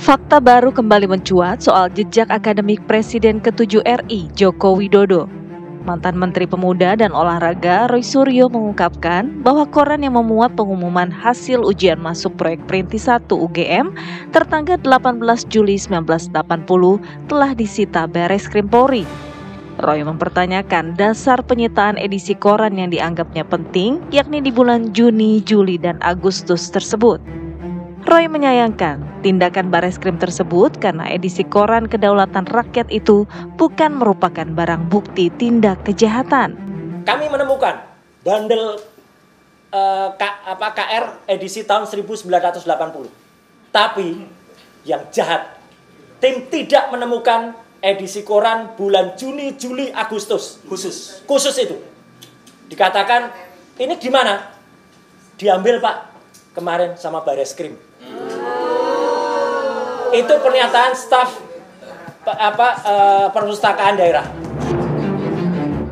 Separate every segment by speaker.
Speaker 1: Fakta baru kembali mencuat soal jejak akademik Presiden ke-7 RI, Joko Widodo. Mantan Menteri Pemuda dan Olahraga Roy Suryo mengungkapkan bahwa koran yang memuat pengumuman hasil ujian masuk proyek Perintis 1 UGM tertanggal 18 Juli 1980 telah disita Bareskrim Polri. Roy mempertanyakan dasar penyitaan edisi koran yang dianggapnya penting, yakni di bulan Juni, Juli, dan Agustus tersebut. Roy menyayangkan tindakan Bareskrim tersebut karena edisi koran Kedaulatan Rakyat itu bukan merupakan barang bukti tindak kejahatan.
Speaker 2: Kami menemukan bandel KR edisi tahun 1980. Tapi yang jahat, tim tidak menemukan edisi koran bulan Juni, Juli, Agustus. Khusus itu. Dikatakan, ini gimana? Diambil Pak, kemarin sama Bareskrim. Itu pernyataan staf perpustakaan daerah.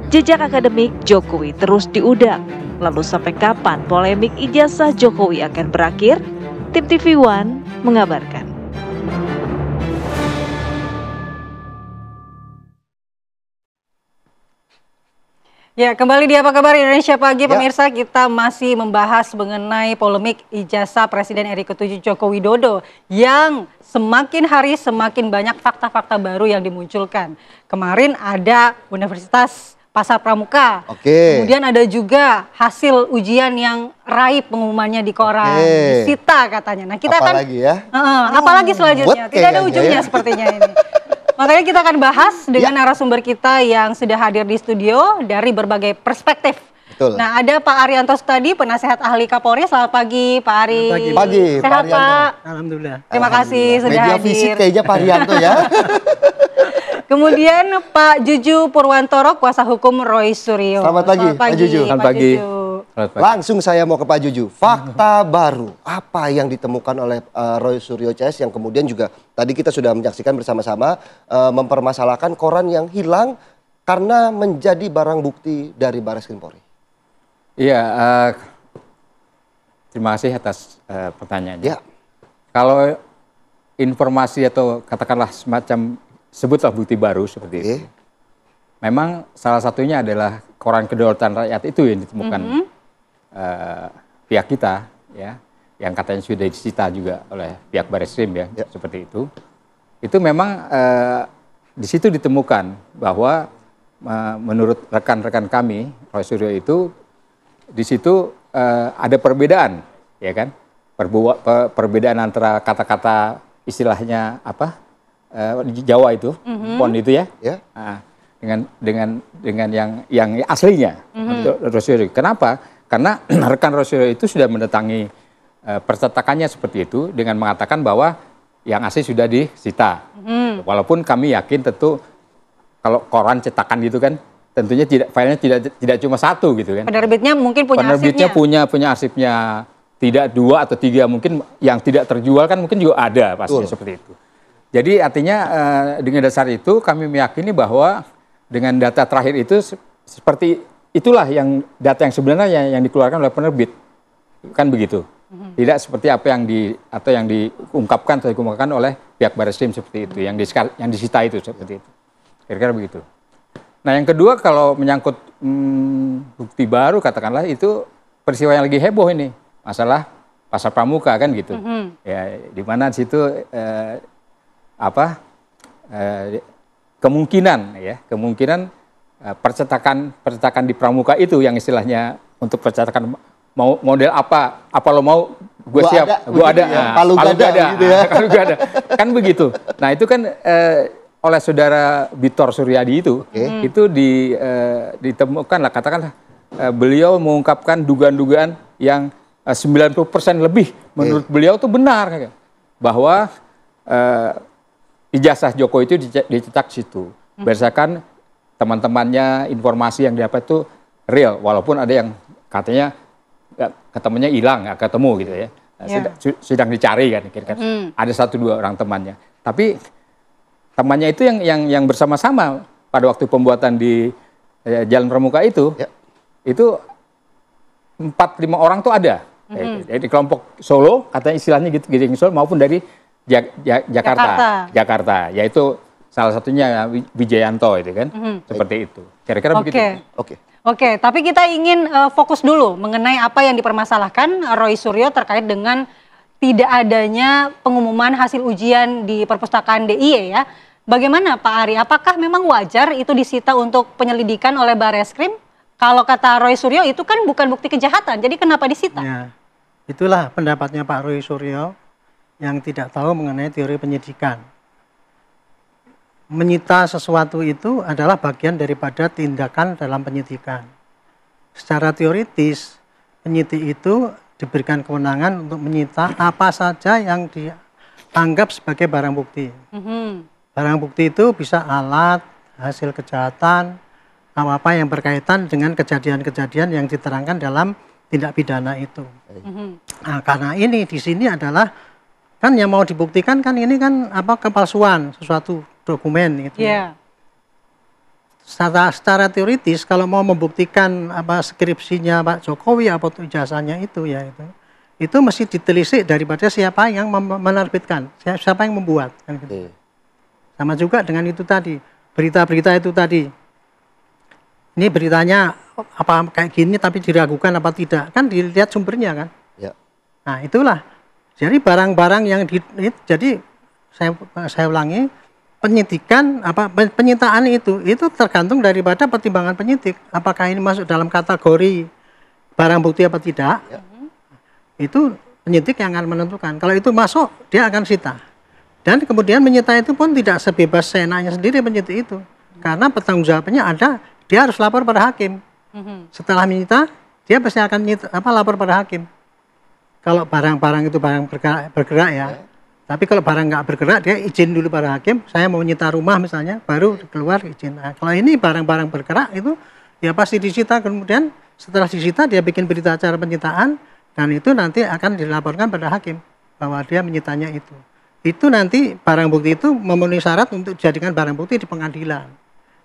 Speaker 1: Jejak akademik Jokowi terus diudak. Lalu sampai kapan polemik ijazah Jokowi akan berakhir? Tim TV One mengabarkan.
Speaker 3: Ya, kembali di Apa Kabar Indonesia Pagi, pemirsa. Kita masih membahas mengenai polemik ijazah Presiden RI ke-7 Joko Widodo yang semakin hari semakin banyak fakta-fakta baru yang dimunculkan. Kemarin ada Universitas Pasar Pramuka. Kemudian ada juga hasil ujian yang raib pengumumannya di koran, disita katanya. Nah, kita
Speaker 4: apalagi
Speaker 3: apalagi selanjutnya? Tidak ada ujungnya sepertinya ini. Makanya kita akan bahas dengan narasumber kita yang sudah hadir di studio dari berbagai perspektif.
Speaker 4: Betul.
Speaker 3: Nah, ada Pak Arianto Sutadi, penasehat ahli Kapolri. Selamat pagi, Pak Ari.
Speaker 4: Pagi,
Speaker 3: sehat,
Speaker 4: Pak Arianto.
Speaker 3: Pak?
Speaker 5: Alhamdulillah.
Speaker 3: Terima kasih sudah
Speaker 4: media
Speaker 3: hadir.
Speaker 4: visit kayaknya Pak Arianto ya.
Speaker 3: Kemudian Pak Juju Purwantoro, kuasa hukum Roy Suryo.
Speaker 4: Selamat pagi, Pak Juju.
Speaker 3: Selamat pagi.
Speaker 4: Langsung saya mau ke Pak Juju. Fakta baru, apa yang ditemukan oleh Roy Suryo CS yang kemudian juga tadi kita sudah menyaksikan bersama-sama mempermasalahkan koran yang hilang karena menjadi barang bukti dari Bareskrim Polri.
Speaker 5: Iya, terima kasih atas pertanyaannya.
Speaker 4: Ya.
Speaker 5: Kalau informasi atau katakanlah semacam sebutlah bukti baru seperti itu. Memang salah satunya adalah koran Kedaulatan Rakyat itu yang ditemukan pihak kita, ya, yang katanya sudah disita juga oleh pihak Bareskrim ya, seperti itu. Itu memang di situ ditemukan bahwa menurut rekan-rekan kami, Roy Suryo itu di situ ada perbedaan, ya kan? Perbedaan antara kata-kata istilahnya apa di Jawa itu, pon itu ya, dengan yang aslinya. Roy Suryo. Kenapa? Karena rekan Roy Suryo itu sudah mendatangi percetakannya seperti itu dengan mengatakan bahwa yang asli sudah disita. Walaupun kami yakin tentu kalau koran cetakan gitu kan tentunya filenya tidak cuma satu gitu kan.
Speaker 3: Penerbitnya mungkin punya
Speaker 5: Penerbitnya
Speaker 3: arsipnya.
Speaker 5: punya arsipnya tidak 2 atau 3, mungkin yang tidak terjual kan mungkin juga ada pastinya seperti itu. Jadi artinya dengan dasar itu kami meyakini bahwa dengan data terakhir itu seperti itulah yang data yang sebenarnya yang dikeluarkan oleh penerbit, kan begitu. Tidak seperti apa yang diungkapkan atau dikemukakan oleh pihak Bareskrim seperti itu, yang disita itu seperti itu. Kira-kira begitu. Nah, yang kedua kalau menyangkut bukti baru katakanlah itu peristiwa yang lagi heboh ini, masalah Pasar Pramuka kan gitu. Ya, di mana di situ kemungkinan percetakan di Pramuka itu yang istilahnya untuk percetakan mau model apa lo mau gue siap, gue ada,
Speaker 4: Palu gada gitu ya.
Speaker 5: Palu gada, kan begitu. Nah itu kan oleh saudara Bitor Suryadi itu ditemukan lah katakanlah beliau mengungkapkan dugaan-dugaan yang 90% lebih menurut beliau itu benar bahwa ijazah Jokowi itu dicetak situ berdasarkan teman-temannya informasi yang didapat itu real, walaupun ada yang katanya ketemunya hilang, nggak ketemu gitu ya. Sedang dicari kan, kira-kira. Ada 1-2 orang temannya. Tapi temannya itu yang bersama-sama pada waktu pembuatan di Jalan Pramuka itu 4-5 orang tuh ada. Dari kelompok Solo, katanya istilahnya gitu, Giring Solo, maupun dari Jakarta, yaitu salah satunya Wijayanto itu kan, seperti itu. Kira-kira begitu.
Speaker 3: Oke, tapi kita ingin fokus dulu mengenai apa yang dipermasalahkan Roy Suryo terkait dengan tidak adanya pengumuman hasil ujian di perpustakaan DIY ya. Bagaimana Pak Ari, apakah memang wajar itu disita untuk penyelidikan oleh Barreskrim? Kalau kata Roy Suryo itu kan bukan bukti kejahatan, jadi kenapa disita?
Speaker 6: Ya, itulah pendapatnya Pak Roy Suryo yang tidak tahu mengenai teori penyidikan. Menyita sesuatu itu adalah bagian daripada tindakan dalam penyidikan. Secara teoritis, penyidik itu diberikan kewenangan untuk menyita apa saja yang dianggap sebagai barang bukti. Barang bukti itu bisa alat, hasil kejahatan, apa-apa yang berkaitan dengan kejadian-kejadian yang diterangkan dalam tindak pidana itu. Nah, karena ini di sini adalah kan yang mau dibuktikan kan ini kan kepalsuan sesuatu dokumen gitu.
Speaker 3: Yeah.
Speaker 6: Secara teoritis kalau mau membuktikan skripsinya Pak Jokowi atau ijazahnya itu ya itu mesti ditelisik daripada siapa yang menerbitkan, siapa yang membuat kan gitu. Sama juga dengan itu tadi, berita-berita itu tadi. Ini beritanya apa kayak gini tapi diragukan apa tidak, kan dilihat sumbernya kan.
Speaker 4: Ya.
Speaker 6: Nah, itulah. Jadi barang-barang yang jadi saya ulangi, penyitaan itu tergantung daripada pertimbangan penyidik. Apakah ini masuk dalam kategori barang bukti apa tidak? Ya. Itu penyidik yang akan menentukan. Kalau itu masuk, dia akan sita. Dan kemudian menyita itu pun tidak sebebas seenaknya sendiri penyidik itu. Karena bertanggung jawabnya ada, dia harus lapor pada hakim. Setelah menyita, dia pasti akan lapor pada hakim. Kalau barang-barang itu barang bergerak ya. Tapi kalau barang nggak bergerak, dia izin dulu pada hakim. Saya mau menyita rumah misalnya, baru keluar izin. Nah, kalau ini barang-barang bergerak itu, ya pasti disita. Kemudian setelah disita, dia bikin berita acara penyitaan, dan itu nanti akan dilaporkan pada hakim bahwa dia menyitanya itu. Itu nanti barang bukti itu memenuhi syarat untuk dijadikan barang bukti di pengadilan.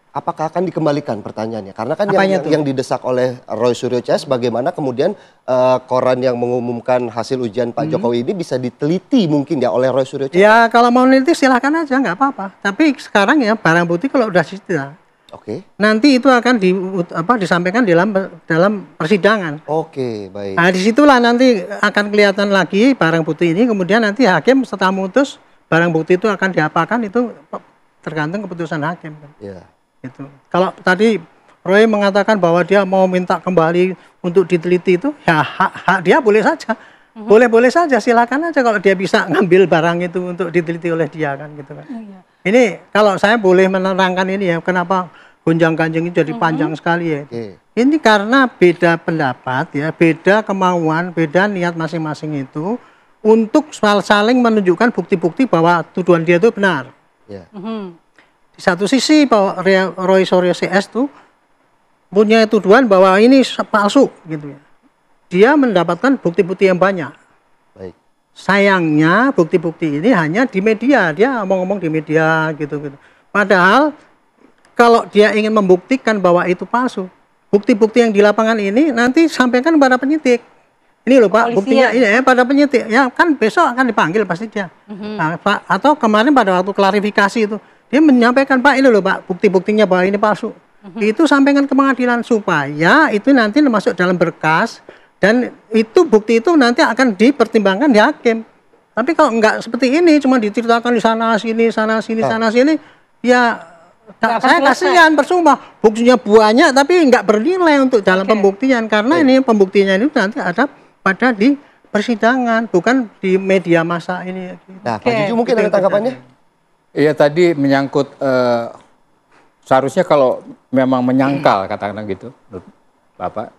Speaker 4: Apakah akan dikembalikan pertanyaannya? Karena kan yang didesak oleh Roy Suryo CS bagaimana kemudian koran yang mengumumkan hasil ujian Pak Jokowi ini bisa diteliti mungkin ya oleh Roy Suryo CS?
Speaker 6: Ya kalau mau neliti silahkan aja, nggak apa-apa. Tapi sekarang ya barang bukti kalau udah disita, nanti itu akan disampaikan dalam persidangan.
Speaker 4: Baik.
Speaker 6: Nah disitulah nanti akan kelihatan lagi barang bukti ini. Kemudian nanti hakim setelah memutus barang bukti itu akan diapakan itu tergantung keputusan hakim.
Speaker 4: Ya.
Speaker 6: Itu. Kalau tadi Roy mengatakan bahwa dia mau minta kembali untuk diteliti itu, ya hak dia boleh saja, boleh saja, silakan aja kalau dia bisa ngambil barang itu untuk diteliti oleh dia kan gitu kan. Ini kalau saya boleh menerangkan ini ya, kenapa gonjang-ganjing itu jadi panjang sekali ya. Ini karena beda pendapat ya, beda kemauan, beda niat masing-masing itu untuk saling menunjukkan bukti-bukti bahwa tuduhan dia itu benar. Di satu sisi bahwa Roy Suryo CS itu punya tuduhan bahwa ini palsu gitu ya. Dia mendapatkan bukti-bukti yang banyak.
Speaker 4: Baik.
Speaker 6: Sayangnya bukti-bukti ini hanya di media, dia ngomong-ngomong di media gitu. Padahal kalau dia ingin membuktikan bahwa itu palsu, bukti-bukti yang di lapangan ini nanti sampaikan kepada penyidik. Ini loh Pak, buktinya ini pada penyidik. Ya kan besok akan dipanggil pasti dia. Nah, Pak, atau kemarin pada waktu klarifikasi itu dia menyampaikan Pak ini loh Pak, bukti-buktinya bahwa ini palsu. Itu sampaikan ke pengadilan supaya itu nanti masuk dalam berkas dan itu bukti itu nanti akan dipertimbangkan di hakim. Tapi kalau enggak seperti ini cuma diceritakan di sana sini ya saya kasihan percuma. Buktinya banyak tapi enggak bernilai untuk dalam pembuktian karena ini pembuktiannya itu nanti ada pada di persidangan bukan di media massa ini.
Speaker 4: Nah, Pak Juju mungkin ada tanggapannya?
Speaker 5: Iya tadi menyangkut seharusnya kalau memang menyangkal katakanlah gitu, Bapak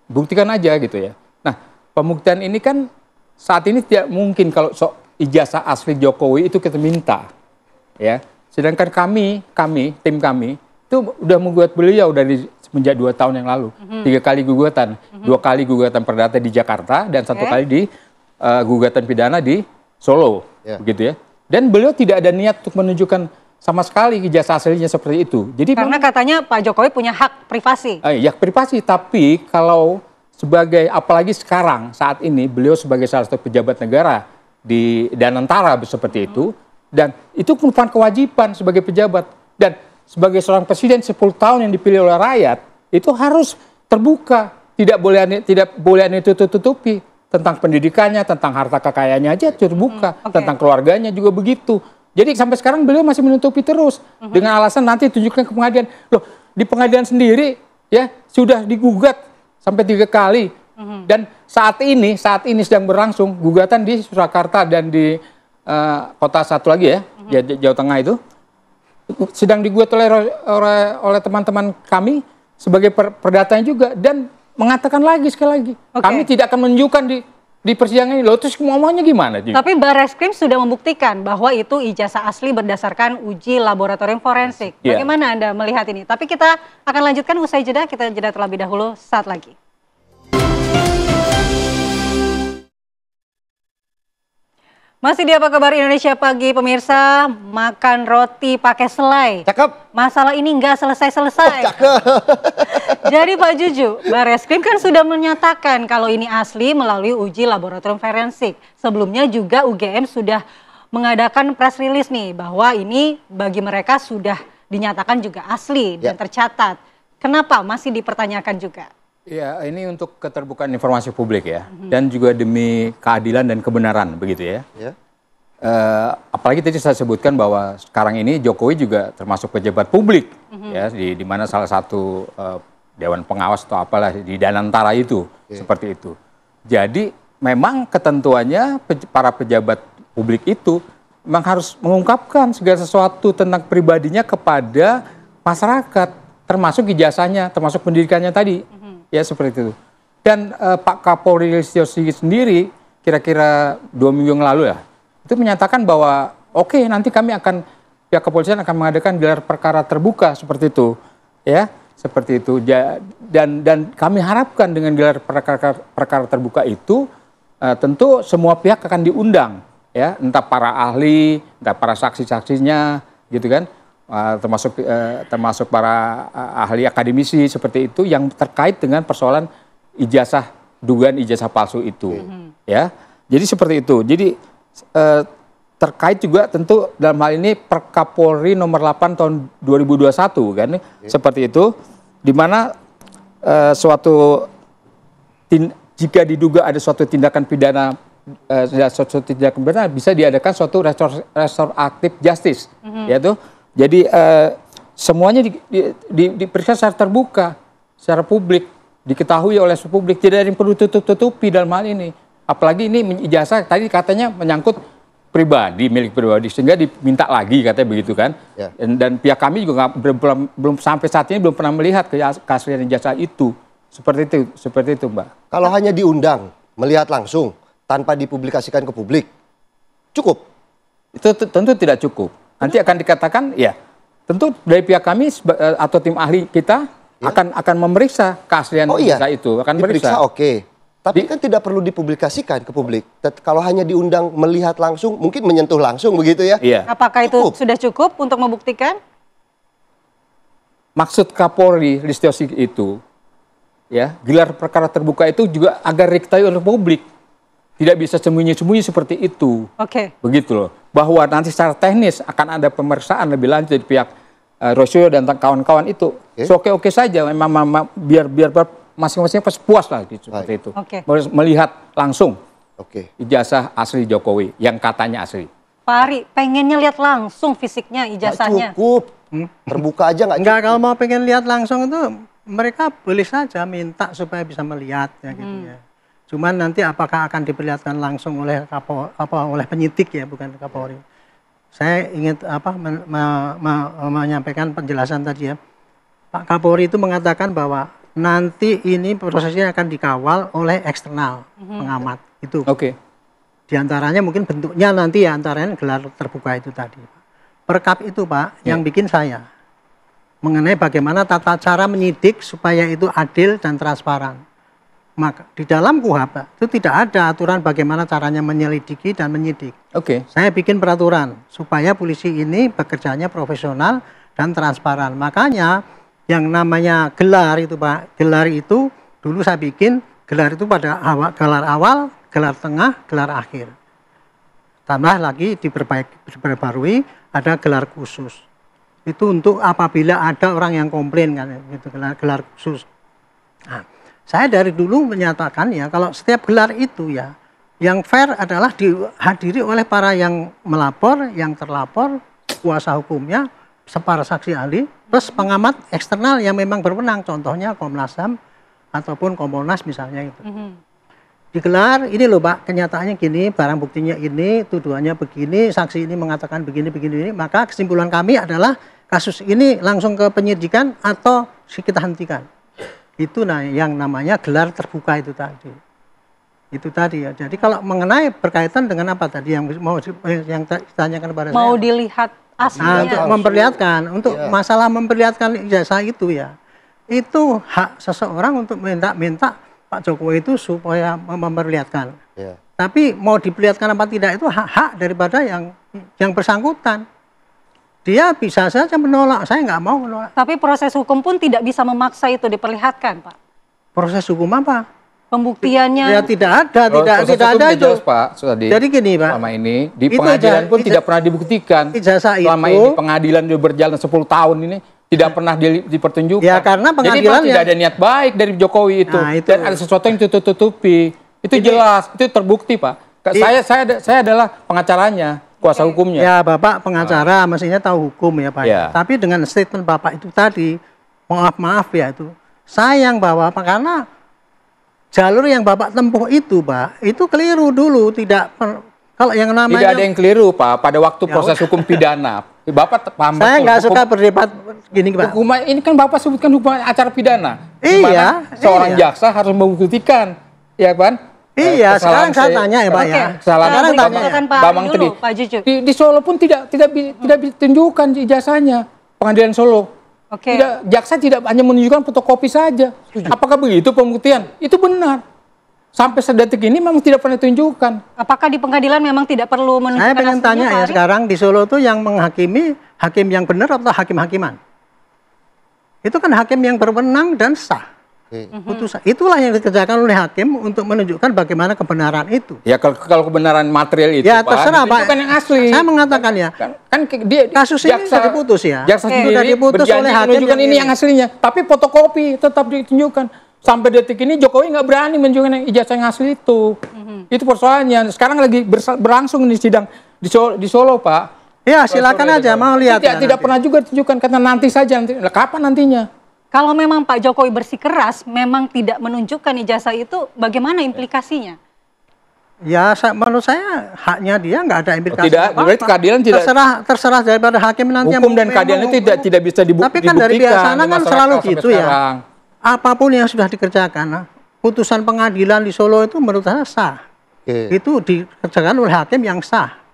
Speaker 5: buktikan aja gitu ya. Nah pembuktian ini kan saat ini tidak mungkin kalau ijazah asli Jokowi itu kita minta, ya. Sedangkan kami tim kami itu udah menggugat beliau dari semenjak 2 tahun yang lalu, 3 kali gugatan, 2 kali gugatan perdata di Jakarta dan 1 kali di gugatan pidana di Solo, begitu ya. Dan beliau tidak ada niat untuk menunjukkan sama sekali ijazah aslinya seperti itu. Jadi
Speaker 3: karena katanya Pak Jokowi punya hak privasi.
Speaker 5: Ya privasi, tapi kalau sebagai apalagi sekarang saat ini beliau sebagai salah satu pejabat negara di Danantara seperti itu, dan itu merupakan kewajiban sebagai pejabat, dan sebagai seorang presiden 10 tahun yang dipilih oleh rakyat itu harus terbuka, tidak boleh ditutup-tutupi. Tentang pendidikannya, tentang harta kekayaannya aja terbuka, tentang keluarganya juga begitu. Jadi sampai sekarang beliau masih menutupi terus dengan alasan nanti tunjukkan ke pengadilan. Loh, di pengadilan sendiri ya sudah digugat sampai 3 kali. Dan saat ini sedang berlangsung gugatan di Surakarta dan di kota satu lagi ya, Jawa Tengah itu sedang digugat oleh teman-teman kami sebagai perdatanya juga, dan mengatakan lagi sekali lagi, kami tidak akan menunjukkan di persidangan ini. Loh, terus maunya gimana?
Speaker 3: Tapi Barreskrim sudah membuktikan bahwa itu ijazah asli berdasarkan uji laboratorium forensik. Bagaimana Anda melihat ini? Tapi kita akan lanjutkan usai jeda, kita jeda terlebih dahulu saat lagi. Masih di Apa Kabar Indonesia Pagi, pemirsa. Makan roti pakai selai.
Speaker 4: Cakep.
Speaker 3: Masalah ini nggak selesai-selesai.
Speaker 4: Cakep.
Speaker 3: Jadi Pak Juju, Barreskrim kan sudah menyatakan kalau ini asli melalui uji laboratorium forensik. Sebelumnya juga UGM sudah mengadakan press release nih bahwa ini bagi mereka sudah dinyatakan juga asli dan tercatat. Kenapa masih dipertanyakan juga?
Speaker 5: Ya, ini untuk keterbukaan informasi publik ya, dan juga demi keadilan dan kebenaran begitu ya. Apalagi tadi saya sebutkan bahwa sekarang ini Jokowi juga termasuk pejabat publik ya, di mana salah satu dewan pengawas atau apalah di Danantara itu seperti itu. Jadi memang ketentuannya para pejabat publik itu memang harus mengungkapkan segala sesuatu tentang pribadinya kepada masyarakat, termasuk ijazahnya, termasuk pendidikannya tadi. Ya seperti itu. Dan Pak Kapolri Listio Sigit sendiri kira-kira 2 minggu yang lalu ya, itu menyatakan bahwa oke, nanti kami akan, pihak kepolisian akan mengadakan gelar perkara terbuka seperti itu, ya seperti itu. Dan kami harapkan dengan gelar perkara terbuka itu tentu semua pihak akan diundang, ya, entah para ahli, entah para saksi-saksinya, gitu kan. Termasuk para ahli akademisi seperti itu yang terkait dengan persoalan ijazah, dugaan ijazah palsu itu, ya. Jadi seperti itu. Jadi terkait juga tentu dalam hal ini Perkapolri nomor 8 tahun 2021 kan, seperti itu, di mana jika diduga ada suatu tindakan pidana, bisa diadakan suatu restoratif justice, yaitu. Jadi semuanya diperiksa secara terbuka, secara publik, diketahui oleh publik, tidak ada yang perlu tutup-tutupi dalam hal ini. Apalagi ini ijazah tadi katanya menyangkut pribadi, milik pribadi, sehingga diminta lagi katanya begitu kan. Dan pihak kami juga belum sampai saat ini belum pernah melihat keaslian ijazah itu. Seperti itu Mbak.
Speaker 4: Kalau hanya diundang, melihat langsung, tanpa dipublikasikan ke publik, cukup?
Speaker 5: Itu tentu tidak cukup. Nanti akan dikatakan, ya tentu dari pihak kami atau tim ahli kita akan memeriksa keaslian ijazah itu. Akan
Speaker 4: diperiksa, oke. Tapi kan tidak perlu dipublikasikan ke publik. Kalau hanya diundang melihat langsung, mungkin menyentuh langsung begitu ya.
Speaker 3: Apakah itu sudah cukup untuk membuktikan?
Speaker 5: Maksud Kapolri Listio Sigit itu, ya, gelar perkara terbuka itu juga agar diketahui oleh publik. Tidak bisa sembunyi-sembunyi seperti itu. Begitu loh. Bahwa nanti secara teknis akan ada pemeriksaan lebih lanjut dari pihak Roysio dan kawan-kawan itu. Oke saja, memang biar masing-masing puas lah gitu, seperti itu. Melihat langsung ijazah asli Jokowi yang katanya asli.
Speaker 3: Pak Ari, pengennya lihat langsung fisiknya, ijazahnya.
Speaker 4: Nggak cukup, terbuka aja nggak cukup.
Speaker 6: Enggak, kalau mau pengen lihat langsung itu mereka boleh saja minta supaya bisa melihat ya gitu ya. Cuman nanti apakah akan diperlihatkan langsung oleh oleh penyidik ya, bukan Kapolri. Saya ingin menyampaikan penjelasan tadi ya. Pak Kapolri itu mengatakan bahwa nanti ini prosesnya akan dikawal oleh eksternal pengamat itu. Di antaranya mungkin bentuknya nanti ya antaranya gelar terbuka itu tadi. Perkap itu Pak yang bikin saya mengenai bagaimana tata cara menyidik supaya itu adil dan transparan. Maka di dalam KUHP itu tidak ada aturan bagaimana caranya menyelidiki dan menyidik. Saya bikin peraturan supaya polisi ini bekerjanya profesional dan transparan. Makanya yang namanya gelar itu Pak, gelar itu dulu saya bikin gelar itu pada gelar awal, gelar tengah, gelar akhir. Tambah lagi diperbarui ada gelar khusus. Itu untuk apabila ada orang yang komplain kan, gitu, gelar khusus. Nah, saya dari dulu menyatakan ya kalau setiap gelar itu ya yang fair adalah dihadiri oleh para yang melapor, yang terlapor, kuasa hukumnya, para saksi ahli, plus pengamat eksternal yang memang berwenang, contohnya Komnas HAM ataupun Kompolnas misalnya itu. Digelar, ini loh Pak, kenyataannya gini, barang buktinya ini, tuduhannya begini, saksi ini mengatakan begini, maka kesimpulan kami adalah kasus ini langsung ke penyidikan atau kita hentikan. Itu yang namanya gelar terbuka itu tadi. Itu tadi ya. Jadi kalau mengenai berkaitan dengan apa tadi yang mau yang ditanyakan kepada saya.
Speaker 3: Mau dilihat aslinya.
Speaker 6: Untuk memperlihatkan, untuk masalah memperlihatkan ijazah itu ya. Itu hak seseorang untuk minta Pak Jokowi itu supaya memperlihatkan.
Speaker 4: Ya.
Speaker 6: Tapi mau diperlihatkan apa tidak itu hak daripada yang bersangkutan. Dia bisa saja menolak, saya nggak mau menolak.
Speaker 3: Tapi proses hukum pun tidak bisa memaksa itu diperlihatkan, Pak.
Speaker 6: Proses hukum apa?
Speaker 3: Pembuktiannya.
Speaker 6: Ya tidak ada, tidak ada itu.
Speaker 5: Jelas, Pak,
Speaker 6: jadi gini Pak.
Speaker 5: Selama ini di pengadilan pun tidak pernah dibuktikan.
Speaker 6: Ijazah
Speaker 5: selama
Speaker 6: itu.
Speaker 5: ini pengadilan sudah berjalan 10 tahun ini tidak pernah dipertunjukkan.
Speaker 6: Ya karena pengadilan
Speaker 5: tidak ada niat baik dari Jokowi itu.
Speaker 6: Nah, itu.
Speaker 5: Dan ada sesuatu yang ditutupi. Itu jelas, itu terbukti Pak. Saya adalah pengacaranya, kuasa hukumnya.
Speaker 6: Ya Bapak pengacara mestinya tahu hukum ya Pak.
Speaker 5: Ya.
Speaker 6: Tapi dengan statement Bapak itu tadi, maaf ya itu, sayang bahwa karena jalur yang Bapak tempuh itu Pak, itu keliru dulu, kalau yang namanya
Speaker 5: tidak ada yang keliru Pak pada waktu proses hukum pidana. Bapak paham
Speaker 6: saya nggak suka berdebat gini Pak.
Speaker 5: Hukum ini kan Bapak sebutkan hukum acara pidana.
Speaker 6: Iya.
Speaker 5: Seorang jaksa harus membuktikan, ya kan?
Speaker 6: Iya, sekarang saya tanya ya Pak ya.
Speaker 5: Sekarang
Speaker 6: tanya
Speaker 5: Pak Menteri. Di Solo pun tidak ditunjukkan ijazahnya pengadilan Solo. Tidak, jaksa tidak hanya menunjukkan fotokopi saja. Apakah begitu pembuktian? Itu benar. Sampai sedetik ini memang tidak pernah ditunjukkan.
Speaker 3: Apakah di pengadilan memang tidak perlu menunjukkan?
Speaker 6: Saya pengen tanya ya sekarang di Solo tuh yang menghakimi hakim yang benar atau hakim-hakiman? Itu kan hakim yang berwenang dan sah. Putusan. Itulah yang dikerjakan oleh hakim untuk menunjukkan bagaimana kebenaran itu.
Speaker 5: Ya kalau kebenaran material itu
Speaker 6: ya, terserah Pak.
Speaker 5: Yang asli.
Speaker 6: Saya mengatakan ya.
Speaker 5: Kan dia
Speaker 6: kasus ini sudah diputus ya.
Speaker 5: Jaksa
Speaker 6: sudah diputus oleh hakim
Speaker 5: menunjukkan ini yang aslinya. Tapi fotokopi tetap ditunjukkan. Sampai detik ini Jokowi nggak berani menunjukkan ijazah yang asli itu. Itu persoalannya. Sekarang lagi berlangsung di sidang di Solo Pak.
Speaker 6: Ya silakan aja mau lihat.
Speaker 5: Tidak pernah juga ditunjukkan karena nanti saja. Kapan nantinya?
Speaker 3: Kalau memang Pak Jokowi bersikeras memang tidak menunjukkan ijazah itu, bagaimana implikasinya?
Speaker 6: Ya, menurut saya haknya dia nggak ada implikasi.
Speaker 5: Tidak, berarti keadilan tidak.
Speaker 6: Terserah daripada hakim nanti.
Speaker 5: Hukum dan keadilan itu tidak bisa dibuktikan.
Speaker 6: Tapi kan dari biasanya kan selalu gitu ya. Apapun yang sudah dikerjakan, putusan pengadilan di Solo itu menurut saya sah. Itu dikerjakan oleh hakim yang sah.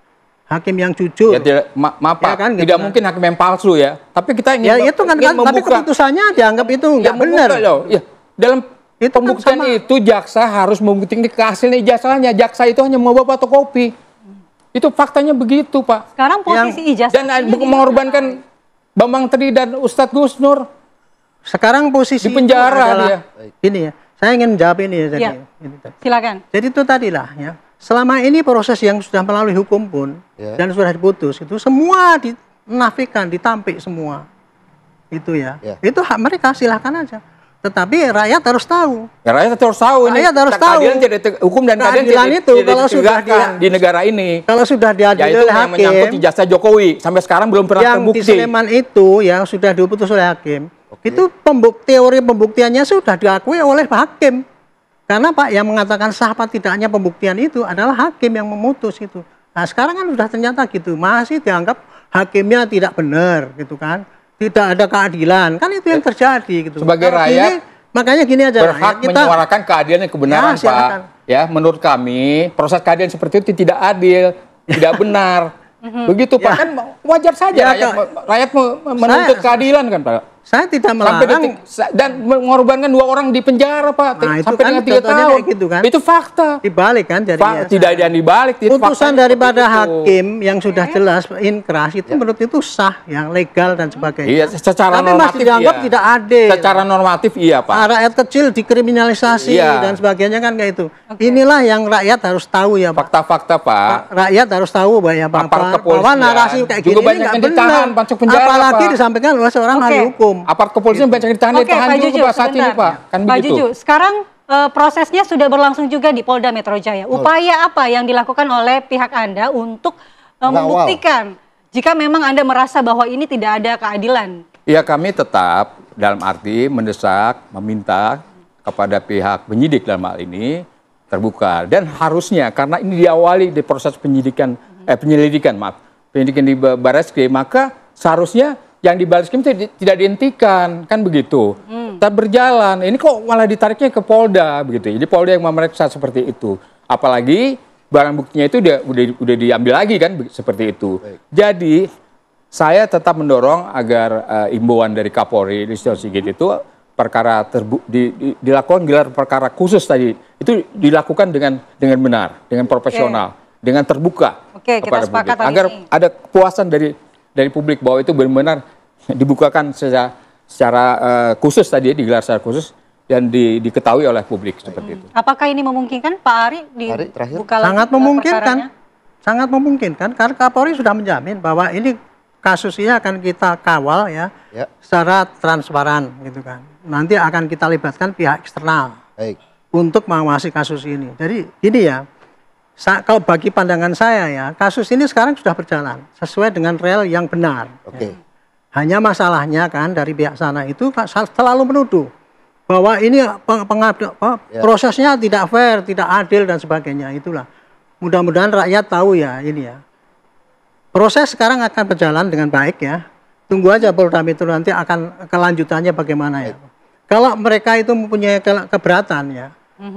Speaker 6: Hakim yang jujur.
Speaker 5: Ya, tidak, maaf Pak,
Speaker 6: ya kan,
Speaker 5: tidak mungkin hakim yang palsu ya. Tapi kita ingin
Speaker 6: itu kan tapi keputusannya dianggap itu nggak benar.
Speaker 5: Ya, dalam itu pembuktian kan itu jaksa harus membuktikan hasilnya ijazahnya. Jaksa itu hanya membawa fotokopi. Itu faktanya begitu Pak.
Speaker 3: Sekarang posisi ijazah
Speaker 5: dan mengorbankan Bambang Tri dan Ustadz Gus Nur.
Speaker 6: Sekarang posisi
Speaker 5: di penjara dia.
Speaker 6: Ini ya, saya ingin menjawab ini ya.
Speaker 3: Ya. Silakan.
Speaker 6: Jadi itu tadilah ya. Selama ini proses yang sudah melalui hukum pun dan sudah diputus itu semua dinafikan, ditampik semua. Itu ya. Itu hak mereka, silahkan aja. Tetapi rakyat harus tahu.
Speaker 5: Ya, rakyat harus tahu ini.
Speaker 6: Rakyat harus tahu.
Speaker 5: Hukum dan keadilan
Speaker 6: itu kalau sudah
Speaker 5: di negara ini.
Speaker 6: Kalau sudah diadili oleh hakim.
Speaker 5: Yang menyangkut ijazah Jokowi sampai sekarang belum pernah terbukti.
Speaker 6: Yang di Sleman itu yang sudah diputus oleh hakim. Itu teori pembuktiannya sudah diakui oleh hakim. Karena Pak yang mengatakan sah apa tidaknya pembuktian itu adalah hakim yang memutus itu. Nah sekarang kan sudah ternyata gitu, masih dianggap hakimnya tidak benar gitu kan. Tidak ada keadilan, kan itu yang terjadi gitu.
Speaker 5: Sebagai rakyat,
Speaker 6: makanya gini aja.
Speaker 5: Berhak kita menyuarakan keadilan dan kebenaran Pak. Ya menurut kami proses keadilan seperti itu tidak adil, tidak benar. Begitu Pak, kan wajar saja rakyat menuntut keadilan kan Pak.
Speaker 6: Saya tidak
Speaker 5: Sampai
Speaker 6: melarang.
Speaker 5: dan mengorbankan 2 orang di penjara, Pak.
Speaker 6: Nah, itu
Speaker 5: Sampai
Speaker 6: kan
Speaker 5: dengan 3
Speaker 6: contohnya
Speaker 5: tahun.
Speaker 6: kayak gitu kan.
Speaker 5: Itu fakta.
Speaker 6: Dibalik kan jadinya.
Speaker 5: Tidak ada yang dibalik. itu
Speaker 6: Putusan
Speaker 5: faktanya
Speaker 6: daripada
Speaker 5: seperti itu.
Speaker 6: hakim yang sudah jelas inkras itu menurut itu sah, yang legal dan sebagainya.
Speaker 5: Iya, secara
Speaker 6: Tapi
Speaker 5: normatif
Speaker 6: masih dianggap
Speaker 5: iya.
Speaker 6: tidak adil.
Speaker 5: Secara normatif iya, Pak.
Speaker 6: Rakyat kecil dikriminalisasi
Speaker 5: Iya.
Speaker 6: dan sebagainya kan kayak itu. Inilah yang rakyat harus tahu ya, Pak.
Speaker 5: Fakta-fakta, Pak.
Speaker 6: Rakyat harus tahu
Speaker 5: Aparat
Speaker 6: bahwa
Speaker 5: kepolisian
Speaker 6: narasi kayak
Speaker 5: juga
Speaker 6: gini ini
Speaker 5: banyak
Speaker 6: nggak
Speaker 5: yang
Speaker 6: benar.
Speaker 5: ditahan, masuk penjara,
Speaker 6: Apalagi
Speaker 5: Pak.
Speaker 6: disampaikan oleh seorang ahli hukum.
Speaker 5: Aparat kepolisian banyak yang ditahan,
Speaker 3: Oke,
Speaker 5: ditahan
Speaker 3: Pak
Speaker 5: juga,
Speaker 3: Juju,
Speaker 5: Pak, saat ini,
Speaker 3: sebentar.
Speaker 5: Pak. Kan
Speaker 3: Pak
Speaker 5: begitu.
Speaker 3: Juju, sekarang prosesnya sudah berlangsung juga di Polda Metro Jaya. Upaya apa yang dilakukan oleh pihak Anda untuk membuktikan jika memang Anda merasa bahwa ini tidak ada keadilan?
Speaker 5: Ya, kami tetap dalam arti mendesak, meminta kepada pihak penyidik dalam hal ini terbuka. Dan harusnya, karena ini diawali di proses penyelidikan di Barreskrim, maka seharusnya yang di Barreskrim tidak dihentikan, kan begitu. Tetap berjalan. Ini kok malah ditariknya ke Polda begitu. Jadi Polda yang memeriksa seperti itu. Apalagi barang buktinya itu udah diambil lagi kan seperti itu.
Speaker 4: Baik.
Speaker 5: Jadi saya tetap mendorong agar imbauan dari Kapolri Listio Sigit itu perkara dilakukan gelar perkara khusus tadi itu dilakukan dengan benar, dengan profesional, dengan terbuka
Speaker 3: Oke, kita
Speaker 5: kepada
Speaker 3: sepakat
Speaker 5: publik,
Speaker 3: hal
Speaker 5: agar
Speaker 3: ini.
Speaker 5: ada kepuasan dari publik bahwa itu benar-benar dibukakan secara khusus tadi, digelar secara khusus dan diketahui oleh publik seperti itu.
Speaker 3: Apakah ini memungkinkan Pak Ari
Speaker 4: Ari, terakhir.
Speaker 3: dibuka lagi
Speaker 6: Sangat
Speaker 3: gelar
Speaker 6: memungkinkan.
Speaker 3: perkaranya?
Speaker 6: Sangat memungkinkan karena Kapolri sudah menjamin bahwa ini kasus ini akan kita kawal ya,
Speaker 4: Ya.
Speaker 6: secara transparan gitu kan. Nanti akan kita libatkan pihak eksternal
Speaker 4: Baik.
Speaker 6: untuk mengawasi kasus ini. Jadi gini ya, kalau bagi pandangan saya ya, kasus ini sekarang sudah berjalan sesuai dengan rel yang benar.
Speaker 4: Oke.
Speaker 6: Hanya masalahnya kan dari pihak sana itu selalu menuduh bahwa ini prosesnya tidak fair, tidak adil dan sebagainya. Itulah. Mudah-mudahan rakyat tahu ya ini ya. Proses sekarang akan berjalan dengan baik ya. Tunggu aja Polda Metro nanti akan kelanjutannya bagaimana ya. Kalau mereka itu mempunyai keberatan ya,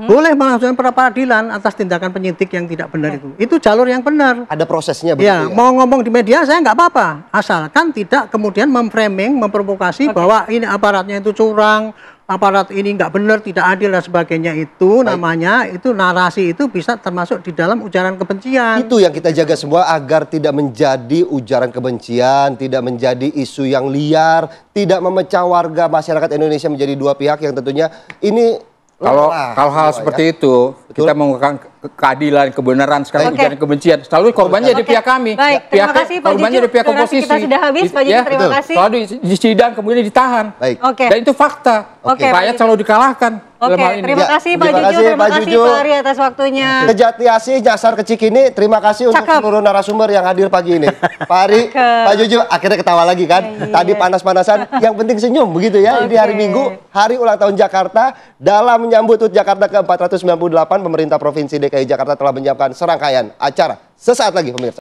Speaker 6: boleh mengajukan pra peradilan atas tindakan penyidik yang tidak benar itu. Itu jalur yang benar.
Speaker 4: Ada prosesnya begitu
Speaker 6: Ya,
Speaker 4: ya.
Speaker 6: mau ngomong di media saya nggak apa-apa, asalkan tidak kemudian memframing, memprovokasi bahwa ini aparatnya itu curang, aparat ini nggak benar, tidak adil dan sebagainya itu namanya itu narasi itu bisa termasuk di dalam ujaran kebencian.
Speaker 4: Itu yang kita jaga semua agar tidak menjadi ujaran kebencian, tidak menjadi isu yang liar, tidak memecah warga masyarakat Indonesia menjadi dua pihak yang tentunya ini
Speaker 5: Kalau
Speaker 4: lelah
Speaker 5: hal-hal
Speaker 4: semua
Speaker 5: seperti
Speaker 4: ya.
Speaker 5: itu,
Speaker 4: Betul.
Speaker 5: kita mengungkapkan keadilan, kebenaran, sekarang
Speaker 3: Oke.
Speaker 5: ujaran kebencian. Selalu korbannya di pihak kami.
Speaker 3: Baik, terima kasih Pak
Speaker 5: korbannya
Speaker 3: Juju.
Speaker 5: di pihak
Speaker 3: Durasi
Speaker 5: oposisi.
Speaker 3: kita sudah habis, Pak Juju, terima
Speaker 4: betul.
Speaker 3: kasih.
Speaker 5: Selalu di sidang kemudian ditahan.
Speaker 4: Baik.
Speaker 3: Oke.
Speaker 5: Dan itu fakta.
Speaker 3: Oke, Pak
Speaker 5: Rakyat
Speaker 3: Juju.
Speaker 5: selalu dikalahkan
Speaker 3: Oke,
Speaker 5: dalam hal ini.
Speaker 3: terima
Speaker 4: Ya,
Speaker 3: kasih Pak
Speaker 4: terima
Speaker 3: Juju,
Speaker 4: kasih,
Speaker 3: terima
Speaker 4: Pak
Speaker 3: kasih
Speaker 4: Juju.
Speaker 3: Pak Ari atas waktunya.
Speaker 4: Kejati Asih, Nyasar ke Cikini, terima kasih untuk
Speaker 3: Cakep.
Speaker 4: seluruh narasumber yang hadir pagi ini. Pak Ari,
Speaker 3: Cakep.
Speaker 4: Pak Juju, akhirnya ketawa lagi kan?
Speaker 3: Iya.
Speaker 4: Tadi panas-panasan, yang penting senyum begitu ya. Ini hari
Speaker 3: Oke.
Speaker 4: Minggu, hari ulang tahun Jakarta. Dalam menyambut HUT Jakarta ke-498, pemerintah Provinsi DKI Jakarta telah menyiapkan serangkaian acara. Sesaat lagi pemirsa.